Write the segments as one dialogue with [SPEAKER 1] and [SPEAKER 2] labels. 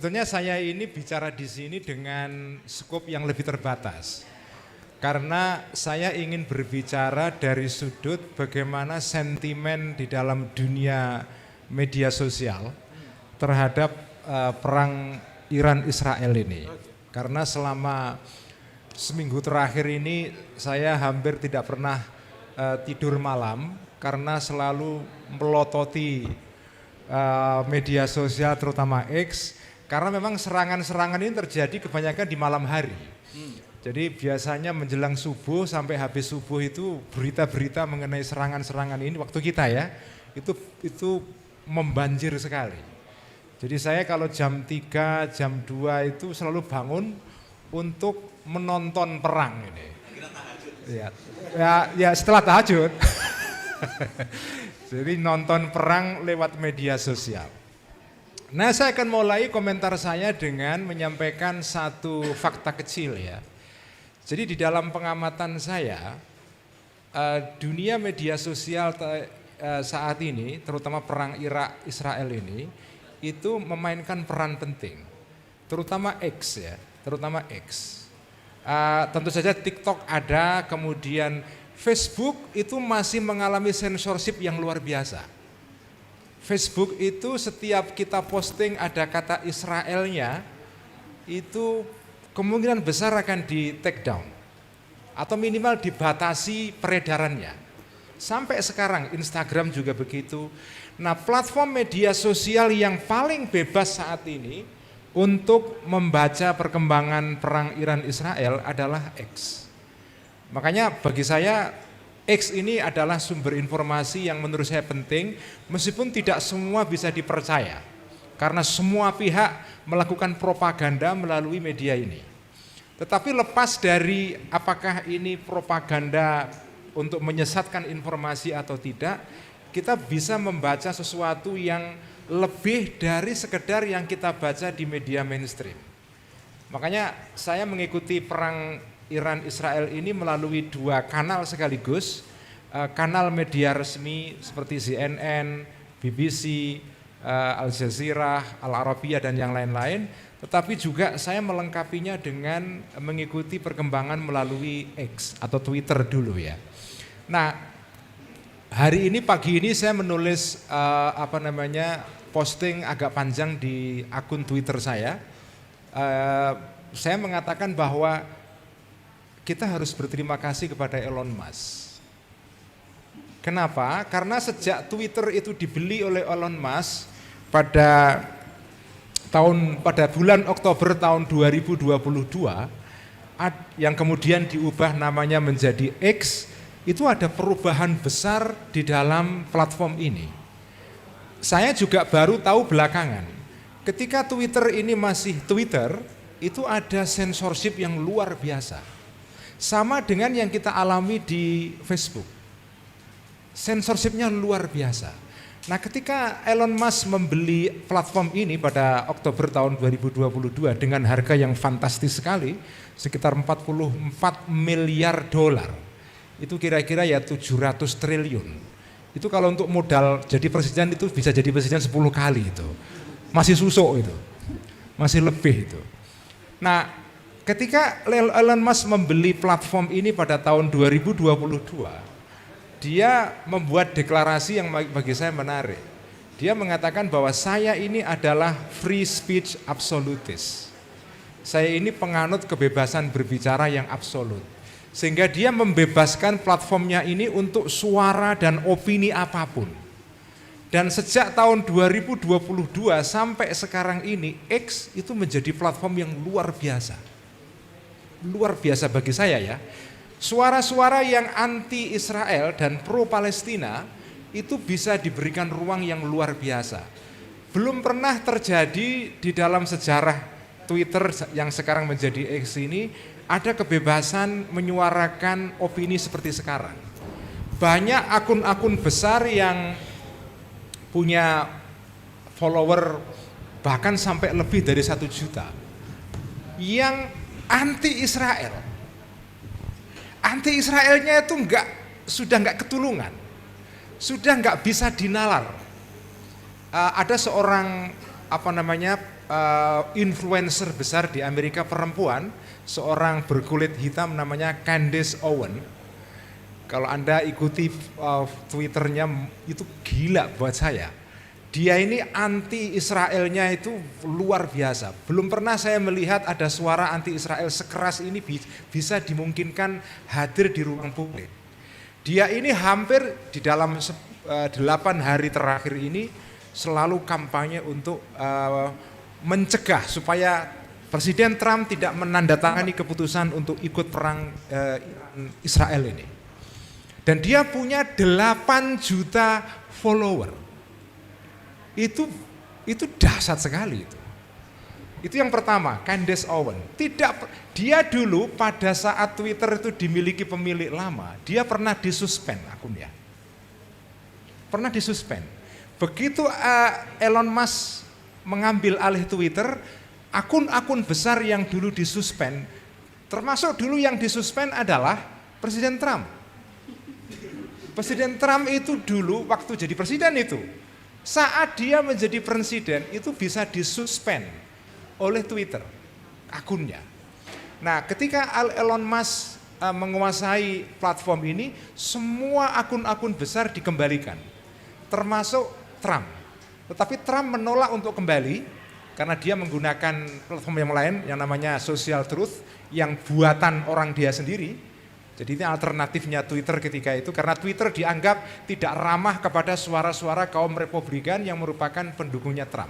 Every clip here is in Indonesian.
[SPEAKER 1] sebetulnya saya ini bicara di sini dengan skop yang lebih terbatas. Karena saya ingin berbicara dari sudut bagaimana sentimen di dalam dunia media sosial terhadap perang Iran-Israel ini. Karena selama seminggu terakhir ini saya hampir tidak pernah tidur malam karena selalu melototi media sosial terutama X, karena memang serangan-serangan ini terjadi kebanyakan di malam hari. Jadi biasanya menjelang subuh sampai habis subuh itu berita-berita mengenai serangan-serangan ini waktu kita ya, itu membanjir sekali. Jadi saya kalau jam 3, jam 2 itu selalu bangun untuk menonton perang ini. Ya setelah tahajud. Jadi nonton perang lewat media sosial. Nah, saya akan mulai komentar saya dengan menyampaikan satu fakta kecil ya. Jadi di dalam pengamatan saya, dunia media sosial saat ini, terutama perang Irak-Israel ini, itu memainkan peran penting. Terutama X ya, terutama X. Tentu saja TikTok ada, kemudian Facebook itu masih mengalami censorship yang luar biasa. Facebook itu setiap kita posting ada kata Israelnya, itu kemungkinan besar akan di take down. Atau minimal dibatasi peredarannya. Sampai sekarang Instagram juga begitu. Nah, platform media sosial yang paling bebas saat ini untuk membaca perkembangan perang Iran-Israel adalah X. Makanya bagi saya X ini adalah sumber informasi yang menurut saya penting, meskipun tidak semua bisa dipercaya. Karena semua pihak melakukan propaganda melalui media ini. Tetapi lepas dari apakah ini propaganda untuk menyesatkan informasi atau tidak, kita bisa membaca sesuatu yang lebih dari sekedar yang kita baca di media mainstream. Makanya saya mengikuti perang Iran-Israel ini melalui dua kanal sekaligus, kanal media resmi seperti CNN, BBC, Al Jazeera, Al Arabiya dan yang lain-lain, tetapi juga saya melengkapinya dengan mengikuti perkembangan melalui X atau Twitter dulu ya. Nah, hari ini pagi ini saya menulis posting agak panjang di akun Twitter saya. Saya mengatakan bahwa kita harus berterima kasih kepada Elon Musk. Kenapa? Karena sejak Twitter itu dibeli oleh Elon Musk pada bulan Oktober tahun 2022, yang kemudian diubah namanya menjadi X, itu ada perubahan besar di dalam platform ini. Saya juga baru tahu belakangan, ketika Twitter ini masih Twitter, itu ada censorship yang luar biasa. Sama dengan yang kita alami di Facebook. Censorshipnya luar biasa. Nah, ketika Elon Musk membeli platform ini pada Oktober tahun 2022 dengan harga yang fantastis sekali, sekitar 44 miliar dolar. Itu kira-kira ya 700 triliun. Itu kalau untuk modal jadi presiden itu bisa jadi presiden 10 kali itu. Masih susuk itu. Masih lebih itu. Nah, ketika Elon Musk membeli platform ini pada tahun 2022, dia membuat deklarasi yang bagi saya menarik. Dia mengatakan bahwa saya ini adalah free speech absolutist. Saya ini penganut kebebasan berbicara yang absolut. Sehingga dia membebaskan platformnya ini untuk suara dan opini apapun. Dan sejak tahun 2022 sampai sekarang ini, X itu menjadi platform yang luar biasa. Luar biasa bagi saya ya. Suara-suara yang anti-Israel dan pro-Palestina itu bisa diberikan ruang yang luar biasa. Belum pernah terjadi di dalam sejarah Twitter yang sekarang menjadi X ini, ada kebebasan menyuarakan opini seperti sekarang. Banyak akun-akun besar yang punya follower bahkan sampai lebih dari 1 juta yang anti-Israel. Anti-Israelnya itu sudah nggak ketulungan, sudah nggak bisa dinalar. Ada seorang influencer besar di Amerika perempuan, seorang berkulit hitam namanya Candace Owen. Kalau Anda ikuti Twitternya itu gila buat saya. Dia ini anti Israelnya itu luar biasa. Belum pernah saya melihat ada suara anti Israel sekeras ini bisa dimungkinkan hadir di ruang publik. Dia ini hampir di dalam 8 hari terakhir ini selalu kampanye untuk mencegah supaya Presiden Trump tidak menandatangani keputusan untuk ikut perang Israel ini. Dan dia punya 8 juta follower. Itu dahsyat sekali itu. Itu yang pertama, Candace Owen. Dia dulu pada saat Twitter itu dimiliki pemilik lama, dia pernah disuspend akunnya. Pernah disuspend. Begitu Elon Musk mengambil alih Twitter, akun-akun besar yang dulu disuspend, termasuk dulu yang disuspend adalah Presiden Trump. Presiden Trump itu dulu waktu jadi presiden itu, saat dia menjadi presiden itu bisa disuspend oleh Twitter akunnya. Nah, ketika Elon Musk menguasai platform ini, semua akun-akun besar dikembalikan, termasuk Trump. Tetapi Trump menolak untuk kembali karena dia menggunakan platform yang lain yang namanya Social Truth yang buatan orang dia sendiri. Jadi ini alternatifnya Twitter ketika itu, karena Twitter dianggap tidak ramah kepada suara-suara kaum Republikan yang merupakan pendukungnya Trump.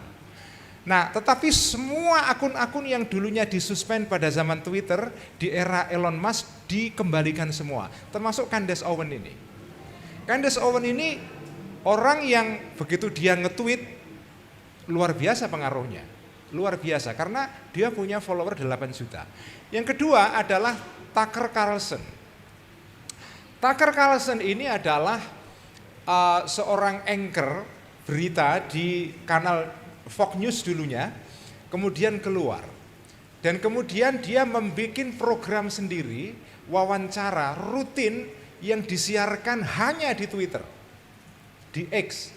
[SPEAKER 1] Nah, tetapi semua akun-akun yang dulunya disuspend pada zaman Twitter di era Elon Musk dikembalikan semua, termasuk Candace Owen ini. Candace Owen ini orang yang begitu dia nge-tweet luar biasa pengaruhnya, luar biasa karena dia punya follower 8 juta. Yang kedua adalah Tucker Carlson. Tucker Carlson ini adalah seorang anchor berita di kanal Fox News dulunya, kemudian keluar. Dan kemudian dia membuat program sendiri, wawancara rutin yang disiarkan hanya di Twitter, di X.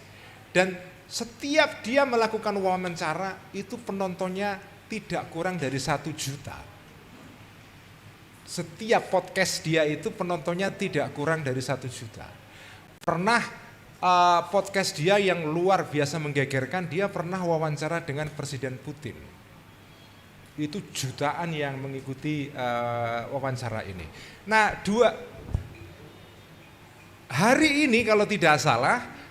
[SPEAKER 1] Dan setiap dia melakukan wawancara, itu penontonnya tidak kurang dari 1 juta. Setiap podcast dia itu penontonnya tidak kurang dari 1 juta. Pernah podcast dia yang luar biasa menggegerkan, dia pernah wawancara dengan Presiden Putin. Itu jutaan yang mengikuti wawancara ini. Nah, hari ini kalau tidak salah,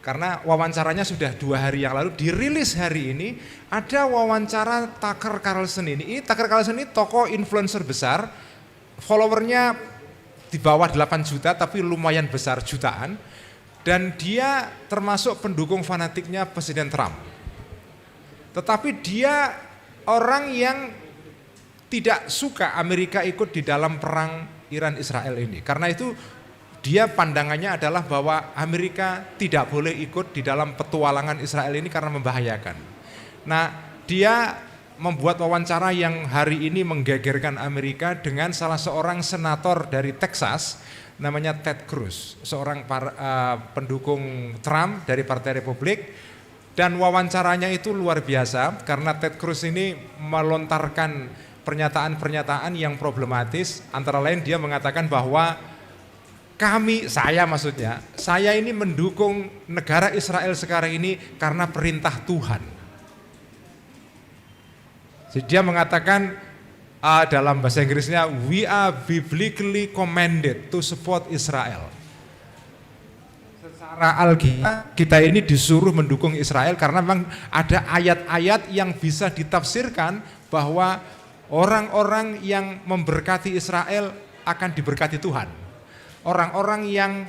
[SPEAKER 1] karena wawancaranya sudah 2 hari yang lalu, dirilis hari ini, ada wawancara Tucker Carlson ini. Tucker Carlson ini tokoh influencer besar, followernya di bawah 8 juta tapi lumayan besar, jutaan. Dan dia termasuk pendukung fanatiknya Presiden Trump. Tetapi dia orang yang tidak suka Amerika ikut di dalam perang Iran-Israel ini. Karena itu dia pandangannya adalah bahwa Amerika tidak boleh ikut di dalam petualangan Israel ini karena membahayakan. Nah, dia membuat wawancara yang hari ini menggegerkan Amerika dengan salah seorang senator dari Texas, namanya Ted Cruz, seorang pendukung Trump dari Partai Republik. Dan wawancaranya itu luar biasa karena Ted Cruz ini melontarkan pernyataan-pernyataan yang problematis. Antara lain dia mengatakan bahwa saya ini mendukung negara Israel sekarang ini karena perintah Tuhan. Jadi dia mengatakan dalam bahasa Inggrisnya, we are biblically commanded to support Israel. Secara Alkitab kita ini disuruh mendukung Israel karena memang ada ayat-ayat yang bisa ditafsirkan bahwa orang-orang yang memberkati Israel akan diberkati Tuhan. Orang-orang yang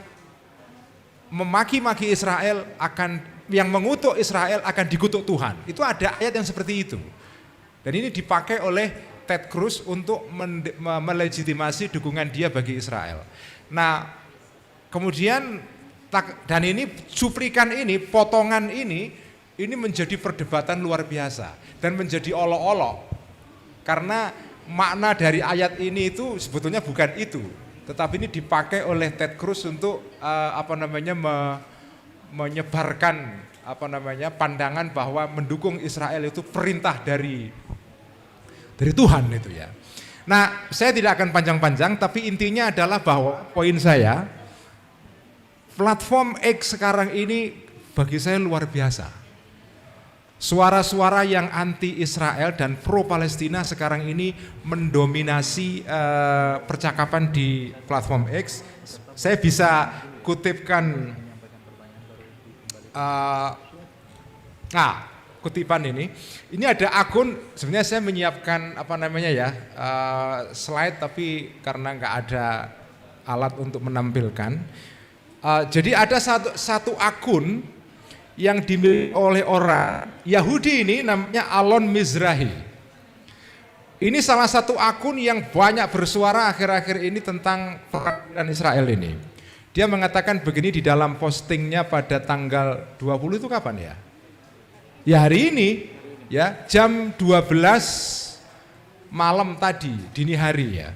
[SPEAKER 1] memaki-maki Israel yang mengutuk Israel akan dikutuk Tuhan. Itu ada ayat yang seperti itu. Dan ini dipakai oleh Ted Cruz untuk melegitimasi dukungan dia bagi Israel. Nah, kemudian dan ini cuplikan ini, potongan ini menjadi perdebatan luar biasa dan menjadi olok-olok. Karena makna dari ayat ini itu sebetulnya bukan itu. Tetapi ini dipakai oleh Ted Cruz untuk menyebarkan pandangan bahwa mendukung Israel itu perintah dari Tuhan itu ya. Nah, saya tidak akan panjang-panjang, tapi intinya adalah bahwa poin saya, platform X sekarang ini bagi saya luar biasa. Suara-suara yang anti-Israel dan pro-Palestina sekarang ini mendominasi percakapan di platform X. Saya bisa kutipkan kutipan ini. Ini ada akun, sebenarnya saya menyiapkan slide, tapi karena nggak ada alat untuk menampilkan. Jadi ada satu akun yang dimiliki oleh orang Yahudi ini, namanya Alon Mizrahi. Ini salah satu akun yang banyak bersuara akhir-akhir ini tentang perang Israel ini. Dia mengatakan begini di dalam postingnya pada tanggal 20 itu kapan ya? Ya hari ini ya, jam 12 malam tadi, dini hari ya.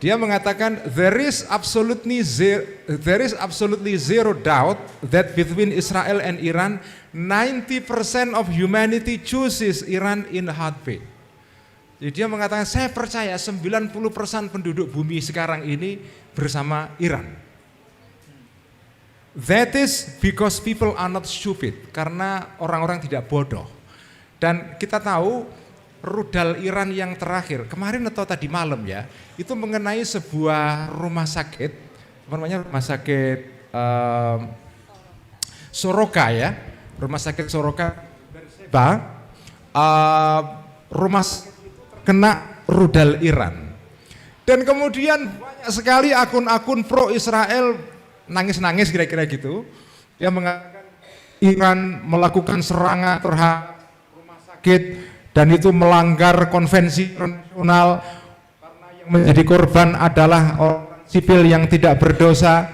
[SPEAKER 1] Dia mengatakan there is absolutely zero doubt that between Israel and Iran 90% of humanity chooses Iran in heartbeat. Jadi dia mengatakan saya percaya 90% penduduk bumi sekarang ini bersama Iran. That is because people are not stupid, karena orang-orang tidak bodoh. Dan kita tahu rudal Iran yang terakhir kemarin atau tadi malam ya, itu mengenai sebuah rumah sakit, rumah sakit Soroka ya, rumah sakit Soroka, rumah kena rudal Iran. Dan kemudian banyak sekali akun-akun pro Israel nangis-nangis kira-kira gitu, yang mengatakan Iran melakukan serangan terhadap rumah sakit dan itu melanggar konvensi internasional karena yang menjadi korban adalah orang sipil yang tidak berdosa.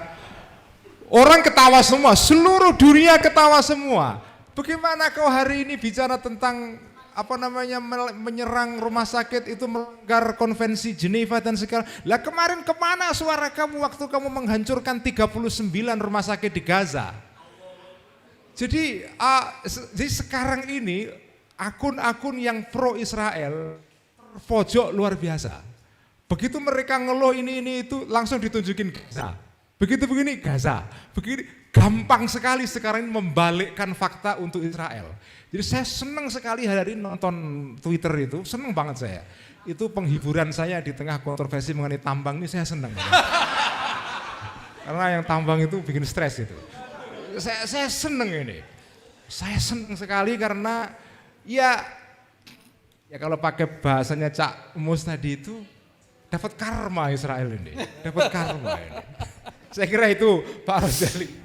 [SPEAKER 1] Orang ketawa semua, seluruh dunia ketawa semua. Bagaimana kau hari ini bicara tentang menyerang rumah sakit, itu melanggar konvensi Geneva dan segala. Lah kemarin kemana suara kamu waktu kamu menghancurkan 39 rumah sakit di Gaza? Jadi sekarang ini akun-akun yang pro Israel terpojok luar biasa. Begitu mereka ngeluh ini itu langsung ditunjukin Gaza. Begitu begini Gaza. Begini gampang sekali sekarang ini membalikkan fakta untuk Israel. Jadi saya senang sekali hari ini nonton Twitter itu, senang banget saya. Itu penghiburan saya di tengah kontroversi mengenai tambang ini, saya senang. Karena yang tambang itu bikin stres itu. Saya senang ini. Saya senang sekali karena ya kalau pakai bahasanya Cak Mus tadi itu dapat karma Israel ini, dapat karma ini. Saya kira itu Pak Rozali.